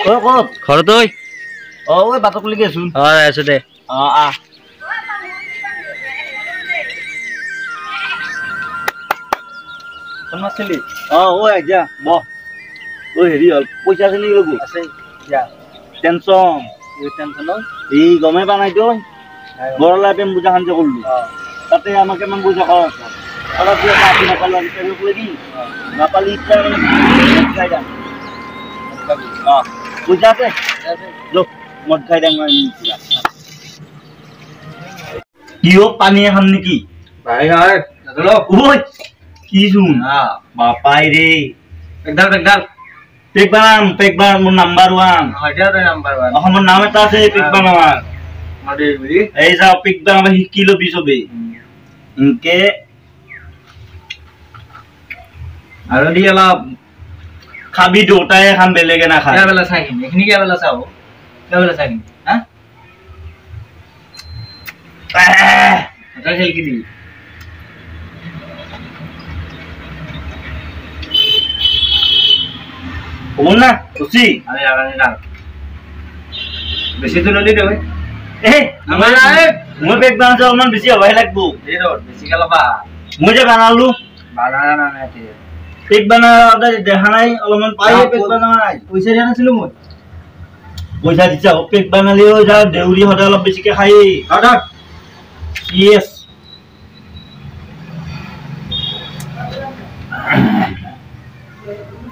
ঐ ক'ত ঘৰত ঐ ঐ বাটক লাগি আছো আছো দে আহ কোন আছিলি ঐ আজ্ঞা বহ ঐ হেৰি হ'ল পইচা আছে নেকি লগো আছে যা টেনচন টেনচন এই গমেই পা নাই তই বৰলাই পেম পূজা খান যে কৰিলো তাতে আমাক কিমান পইচা খৰচ হ'ল অলপ আপি নাপালো আমি পেমেণ্ট কৰি দিম নাপালি ইচ্ছা খাই যাম পইচা আছে লোক মদ খাই যাম কি হোক পানী এখন নেকি ভাই হয় ঐ কি শুন বাপাই রে পেক বানাম মোৰ নাম্বাৰ 1 অসমৰ নাম এটা আছে পেক বানাম এই যাও পেক বানাম শিকি লবি চবে ইনকে আৰু দি অলপ খাবি দুটাই খাম বেলেগে না খাই বেলা চাই কিনি এইখিনি কিয় বেলা চাও কিয় বেলা চাই কিনি হা এটা খেল কি দিবি কোন না খুশি আরে আগানি না বেশি তো ললি দে ভাই আমার মই পেক বানাছো অলপমান বেছি হবাই লাগবো এই ৰ বেছি গেলবা মই যে বানালো বানানা না না পেক বানা দেখা নাই অলপমান পাই পেক বানা নাই পইচা দিয়া নাছিলো মই পইচা দিছা পেক বানালিও যা দেউৰি হতে অলপ বেছিকে খাই কাট ইয়েস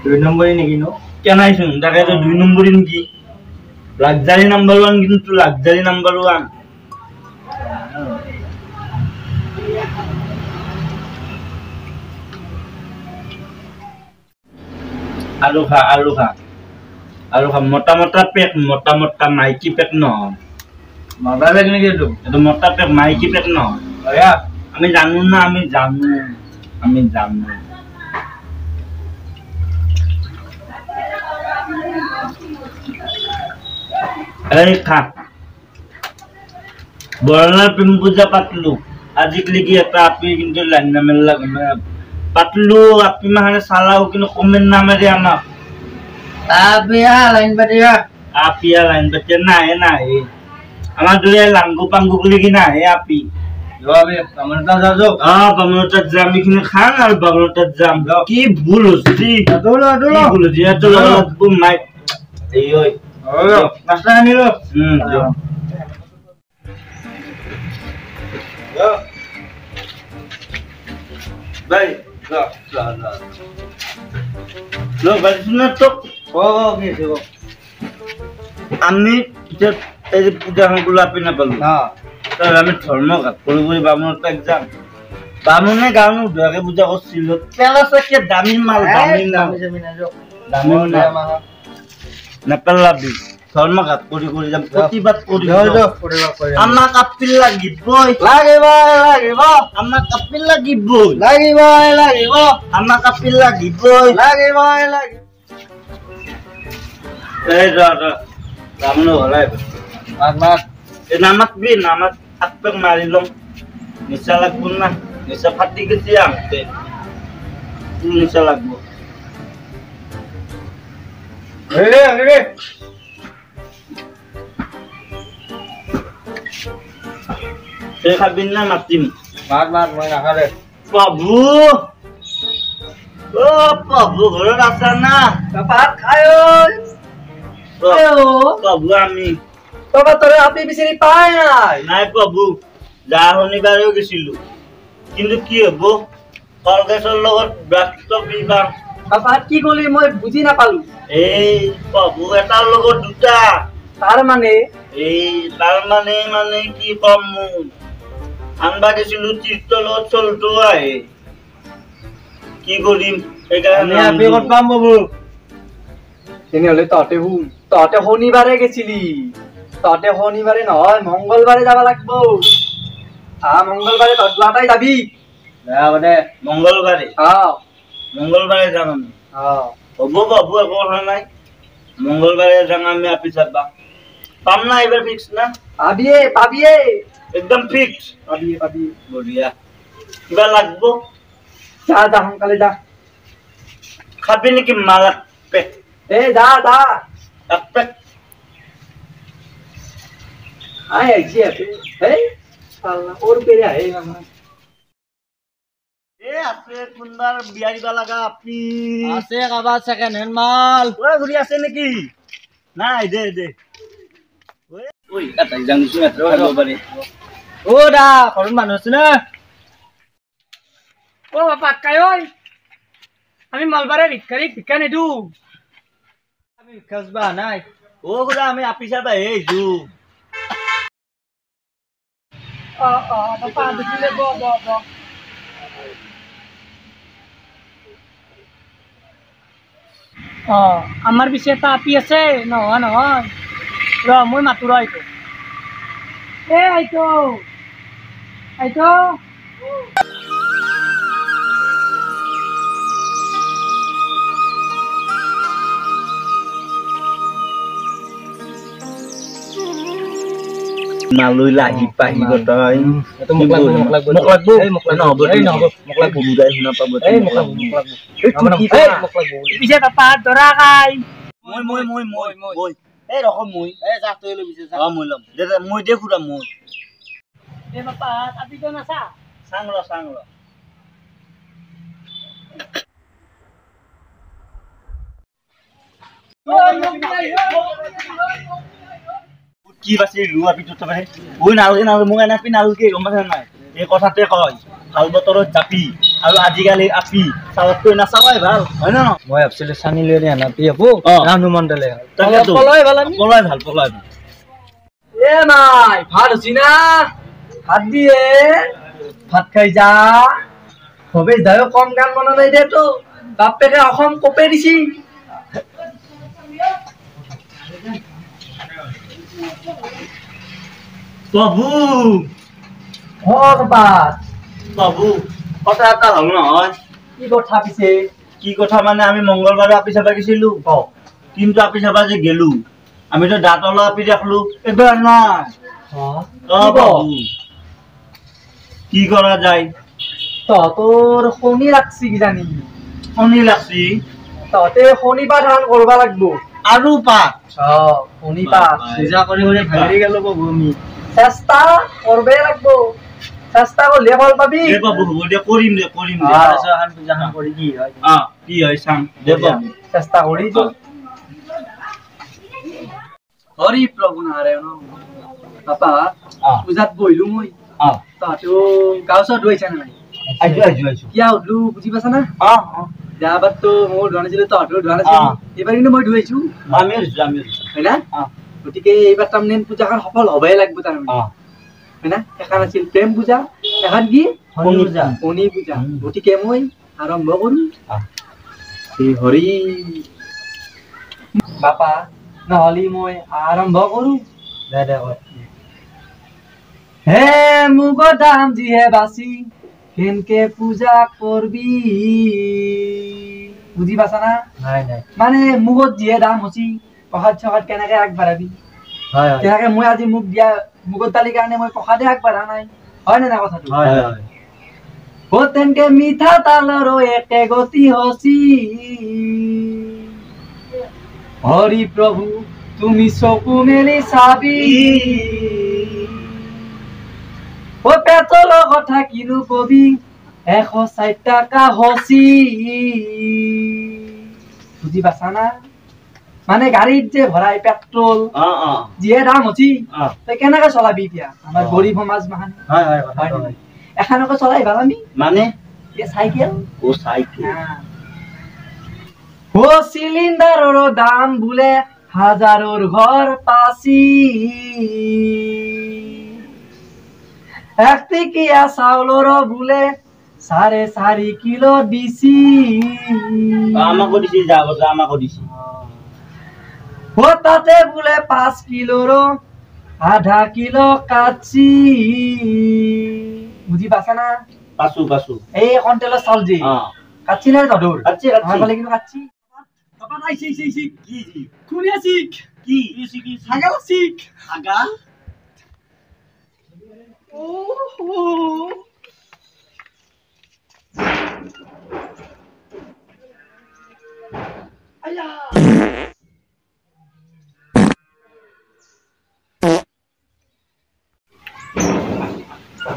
দুই নম্বরই নেকি নো কেনাইছুন তাকে তো 2 নম্বরই নেকি লাক্সারি নাম্বার 1 কিন্তু লাক্সারি নাম্বার 1 আলু খা মোটা পেক মাইকি পেক ন মগা বেগ নেকি তো এটা মোটা পেক মাইকি পেক ন আয়া আমি জানো না আমি জানো এই খা বৰলা প্ৰেম পূজা পাতলো আজিকালি কি এটা আপি কিন্তু লাইন নামেল লাগে পাতলো আপি মানে চালাও কিন্তু কমেন্ট নামেৰে আমাক আপিয়া লাইন পাতিয়া নাই আমাৰ দৰে লাংগু পাংগু বুলি কি নাই আপি যাবি কামৰটা যাও বামনতাত যাম এইখিনি খাম আৰু বামনতাত যাম কি ভুল হৈছে দৌলো যিহেতু লগতো মাই এই ঐ নাস্তা আনিলো ভাই লো বাজনা তো আমি এই যে পূজা গুলো আপনি না পালো তাহলে আমি ধর্মঘাত করে বামুণত যাম বামুণে গাঁও উদ্ধাকে পূজা করছিল তেল আছে কি দামী মাল দামী নেপেলাবি ধর্মঘাত কৰি যাম প্ৰতিবাদ কৰি আমাক আপিল লাগিবই আমাক আপিল লাগিবই এই বামুণ হলাই নামাক হাত পেক মাৰি লম নিচা লাগব না নিচা ফাটি গেছি আহতে নিচা লাগব খাবিন না মাতিম মই নাখালে প্ৰভু প্ৰভু ঘৰত আছা না ভাত খায় প্ৰভু আমি বাবা তোৰে আপনি বিচাৰি পায় নাই প্ৰভু যা শনিবাৰেও গেছিলো কিন্তু কি হব কলগেছৰ লগত ব্যস্ত বিবাহ বাবা কি কলি মই বুঝি না পালু এই প্ৰভু এটাৰ লগত দুটা তাৰ মানে কি কম আনবা গেছিলো তীৰ্থলত চলটো আহে কি কৰিম সেইকাৰণে আমি ক'ত পাম বাবু তেনেহলে তহঁতে শনিবাৰে গেছিলি তহঁতে শনিবাৰে নহয় মঙ্গলবাৰে যাব লাগবো মঙ্গলবাৰে তহঁত দুটাই যাবি মঙ্গলবাৰে যাম আমি হ'ব বাবু একো কথা নাই মঙ্গলবাৰে যাম আমি আপি চাবা পাম না এবাৰ ফিক্স না পাবিয়ে একদম ফিক্স পাবি বঢ়িয়া কিবা লাগবো যা সোনকালে যা খাবি নেকি মালাক পেক যা Kapek. Ai aje hey salah or pere ahe mama আছে কোনবাৰ বিয়া দিবা লাগা আপনি আছে কাবা সেকেন্ড হ্যান্ড মাল ওই ঘুরি আছে নেকি নাই দে দে ওই ওই এটা জানিস না তো হলো পারে ও দা করুন মানুষ আছে না ও বাবা কাই ওই আমি মালবারে ভিক্ষা নেদু আমি ভিক্ষাসবা নাই ও গুলা আমি আপিসা বাই এইছু বাবা দিলে ব আমার বিষয়ে তা আপি আছে নহয় র মই মাতো র আইতো আইতো মালুই লাগি পাহিব তই তো মোক লাগবো মোক লাগবো বুজাই শুনা পাব মোক লাগবো পিছে পাপা ধৰা খাই মই এই ৰখ মই এই যা তই লৈ বিছে যা মই লম দে মই দে খুৰা মই এ পাপা আপি তো নাছা সাং ৰ কি বাছি লুয়া পিছত তবে ওই নালগে মোক এনা পি নালগে গম পাছ নাই এই কথাতে কয় ভাল বতৰত জাপি আৰু আজিকালি আপি চাওতকৈ নাচাৱাই ভাল হয় না মই ভাবছিলো সানি লৈ আনা পি আপু ৰানু মণ্ডলে পলাই ভাল এ মাই ভাত হছি না ভাত দিয়ে ভাত খাই যা হবে দাও কম গান বনা নাই দে তো বাপেকে অসম কপে দিছি বাবু বাবু কথা এটা হল নহয় কি কথা পিছে কি কথা মানে আমি মঙ্গলবাৰে আপি চাবা গেছিলো কিন্তু আপি চাবা যে গেলু আমি তো দাঁতলা আপি দেখলো এবার নাই বাবু কি করা যায় তোর শনি লাগছি কি জানি শনি লাগছি ততে শনিবাৰ ধান কৰবা লাগবো আৰু পাত শনিবাৰ পূজা কৰি ভাগি গেল বাবু আমি চেষ্টা কৰবে লাগবো চেষ্টা কৰলে ফল পাবি দে বাবু হ'ব দে কৰিম দে হান পূজাখন কৰি কি হয় কি হয় চাম দে বাবু চেষ্টা কৰি তো হৰি প্ৰভু নাৰায়ণ পাপা পূজাত বহিলো মই তাতো গাঁও চত ধুৱাইছা নাই আইছো কিয়া উঠলো বুজি পাইছা না যাবাত তো মই ধোৱা নাছিলো তহঁতৰ ধোৱা নাছিলো এইবাৰ কিন্তু মই ধুৱাইছো আমি হয় না গতিকে এইবাৰ তাৰমানে পূজাখন সফল হ'বই লাগিব তাৰমানে হয় না এখন আছিল প্ৰেম পূজা এখন কি শনি পূজা গতিকে মই আৰম্ভ কৰো শ্ৰী হৰি বাপা নহলি মই আৰম্ভ কৰো হে মুগৰ দাম যিহে বাচি কেনকে পূজা কৰবি বুঝি পাছা না মানে মুগত যিহে দাম হচি প্ৰসাদ চসাদ কেনেকে আগবাঢ়াবি তেনেকে মই আজি মুগ দিয়া মুগৰ দালিৰ কাৰণে মই প্ৰসাদে আগবাঢ়া নাই হয় নে নাই কথাটো তেনেকে মিঠা তালৰো একে গতি হচি হৰি প্ৰভু তুমি চকু মেলি চাবি ও পেট্ৰলৰ কথা কিনো কবি 160 টাকা হচি বুজি পাছা না মানে গাড়ীত যে ভৰাই পেট্ৰল যিহে দাম হচি তই কেনেকে চলাবি এতিয়া আমাৰ গৰীব সমাজ মাহান এখনকে চলাই ভাল আমি মানে চাইকেল ও চিলিণ্ডাৰৰ দাম বোলে 1000ৰ ঘৰ পাচি একটিকিয়া চাউলৰ বোলে 4.5 কিলো দিছি আমাকো দিছি আমাকো দিছি ও তাতে বোলে 5 কিলোৰ আধা কিলো কাটছি বুজি পাছা না পাছো এই কন্টেলৰ চাউল যি কাটছি না ধদুৰ কাটছি আমাৰ ফালে কিন্তু কাটছি বাবা নাই কি খুনিয়া শিক কি ছাগল শিক আগা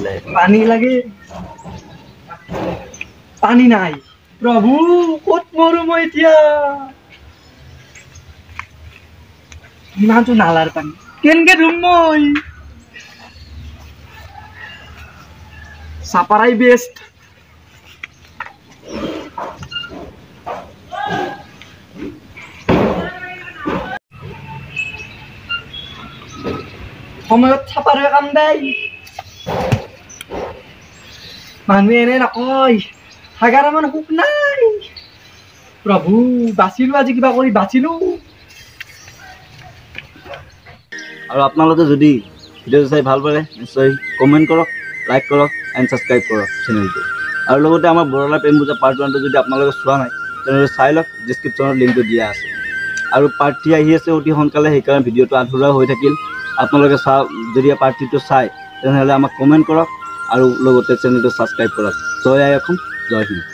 ভালে পানী লাগে পানী নাই প্ৰভু ক'ত মৰো মই এতিয়া ইমানটো নালাৰ পানী কেনেকে ধুম মই চাপাৰাই বেষ্ট সময়ত চাপাৰে কাম দেই মানুহে এনে নকয় হাগাৰামান সুখ নাই প্ৰভু বাচিলো আজি কিবা কৰি বাচিলো আৰু আপোনালোকে যদি ভিডিঅ'টো চাই ভাল পালে নিশ্চয় কমেণ্ট কৰক লাইক কৰক এণ্ড ছাবস্ক্ৰাইব কৰক চেনেলটো আৰু লগতে আমাৰ বৰলা প্ৰেম পূজা পাৰ্ট 1টো যদি আপোনালোকে চোৱা নাই তেনেহ'লে চাই লওক ডিছক্ৰিপশ্যনত লিংকটো দিয়া আছে আৰু পাৰ্ট 3 আহি আছে অতি সোনকালে সেইকাৰণে ভিডিঅ'টো আধৰুৱা হৈ থাকিল আপোনালোকে যদি পাৰ্ট 3টো চাই তেনেহ'লে আমাক কমেণ্ট কৰক আৰু লগতে চেনেলটো ছাবস্ক্ৰাইব কৰক জয় আই অসম জয় হিন্দ